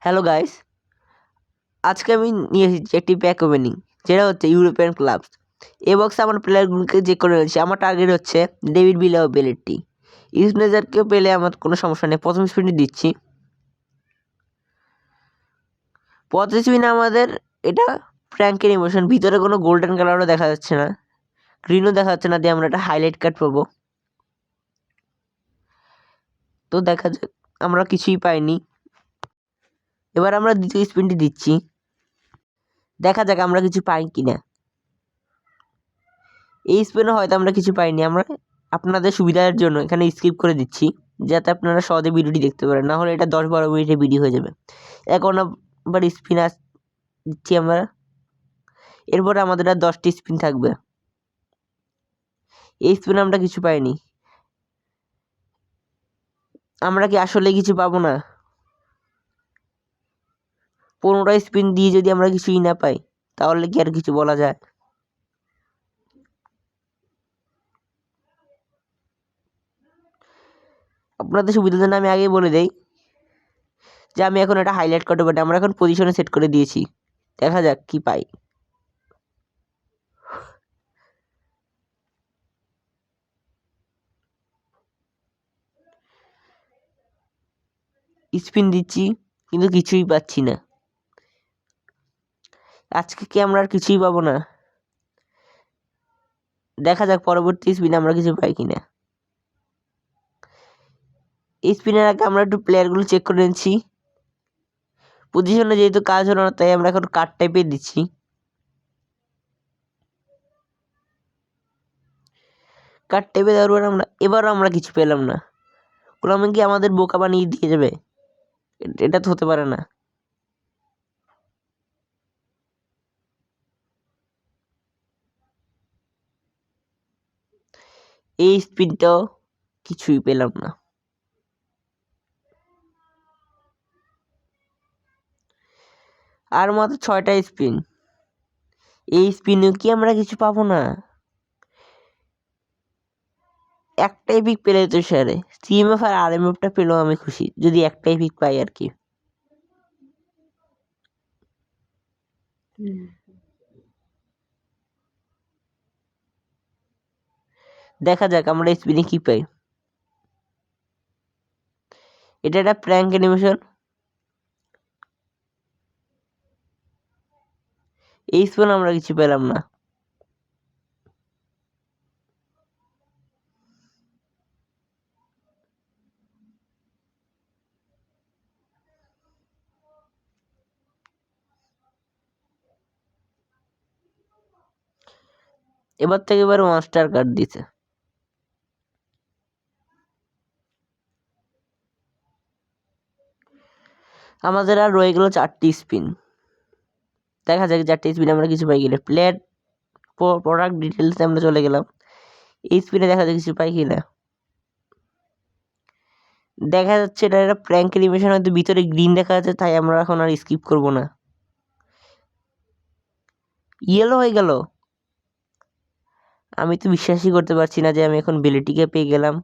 Hello guys, আজকে আমি নিয়ে এসেছি একটি প্যাক ওপেনিং, যেটা হচ্ছে ইউরোপিয়ান ক্লাবস। এই বক্সে আমার প্লেয়ারগুলোকে চেক করে রয়েছে। আমার টার্গেট হচ্ছে ডেভিড ভিলা ও বেলেট্টি। ইউনেজারকেও পেলে আমার কোনো সমস্যা নেই। প্রথম স্পিনটি দিচ্ছি। প্রথম স্পিনে আমাদের এটা ফ্র্যাঙ্কের ইমোশন, ভিতরে কোনো গোল্ডেন কালারও দেখা যাচ্ছে না, গ্রিনও দেখা যাচ্ছে না, দিয়ে আমরা একটা হাইলাইট কার্ড পাবো। তো দেখা যাক, আমরা কিছুই পাইনি। এবার আমরা দ্বিতীয় স্পিনটি দিচ্ছি, দেখা যাক আমরা কিছু পাই কিনা। এই স্পিনে হয়তো আমরা কিছু পাইনি। আমরা আপনাদের সুবিধার জন্য এখানে স্কিপ করে দিচ্ছি, যাতে আপনারা সহজে ভিডিওটি দেখতে পারেন, না হলে এটা 10-12 মিনিটের ভিডিও হয়ে যাবে। এখন আবার স্পিন দিচ্ছি আমরা। এরপরে আমাদের আর 10টি স্পিন থাকবে। এই স্পিনে আমরা কিছু পাইনি। আমরা কি আসলে কিছু পাবো না? 15টা স্পিন দিয়ে যদি আমরা কিছুই না পাই, তাহলে কি আর কিছু বলা যায়? আপনাদের সুবিধার জন্য আমি আগেই বলে দেই যে আমি এখন এটা হাইলাইট করতে পারি। আমরা এখন পজিশনে সেট করে দিয়েছি, দেখা যাক কি পাই। স্পিন দিচ্ছি, কিন্তু কিছুই পাচ্ছি না। আজকে কি আমরা আর কিছুই পাবো না? দেখা যাক পরবর্তী স্পিনে আমরা কিছু পাই কিনা। এই স্পিনের আগে আমরা একটু প্লেয়ারগুলো চেক করে নিচ্ছি। পজিশনে যেহেতু কাজ হলো না, তাই আমরা এখন কার্ড টাইপের দিচ্ছি। কার্ড টাইপে দেওয়ার পর এবারও আমরা কিছু পেলাম না। কোলামে কি আমাদের বোকা বানিয়ে দিয়ে যাবে? এটা তো হতে পারে না। এই স্পিনটাও কিছুই পেলাম না। আর মাত্র 6টা স্পিন। এই স্পিনেও কি আমরা কিছু পাবো না? একটাই পিক পেলে তো সারে, সিএমএফ আর আরএমএফটা পেলেও আমি খুশি, যদি একটাই পিক পাই আর কি। দেখা যাক আমরা স্পিনে কি পাই। এটা একটা প্র্যাঙ্ক অ্যানিমেশন। এই স্পিন আমরা কিছু পেলাম না। এবার থেকে এবার মাস্টার কার্ড দিছে। আমাদের আর রয়ে গেল 4টি স্পিন। দেখা যাক 4টি স্পিন আমরা কিছু পাই কিনা। প্লেয়ার প্রোডাক্ট ডিটেলসে আমরা চলে গেলাম। এই স্পিনে দেখা যাক কিছু পাই কিনা। দেখা যাচ্ছে এটা একটা প্র্যাঙ্ক অ্যানিমেশন, হয়তো ভিতরে গ্রিন দেখা যাচ্ছে, তাই আমরা এখন আর স্কিপ করব না। ইয়েলো হয়ে গেল। আমি তো বিশ্বাসই করতে পারছি না যে আমি এখন বেলেটিকে পেয়ে গেলাম।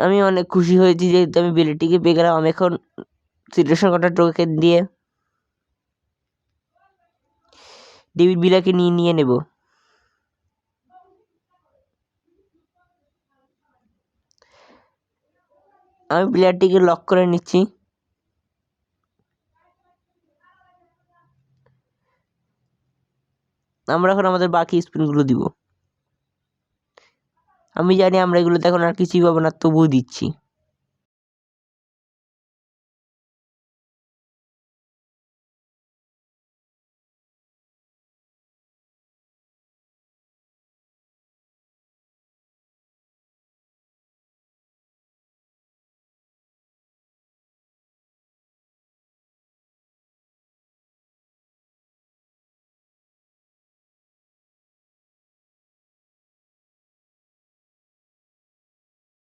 আমি অনেক খুশি হয়েছি যেহেতু আমি বেলেটিকে পেয়ে গেলাম। আমি এখন সিচুয়েশন কটা টোকেন দিয়ে ডেভিড বিলাকে নিয়ে নেব। আমি প্লেয়ারটিকে লক করে নিচ্ছি। আমরা এখন আমাদের বাকি স্পিনগুলো দিব। আমি জানি আমরা এগুলোতে এখন আর কিছুই পাবো না, তবুও দিচ্ছি।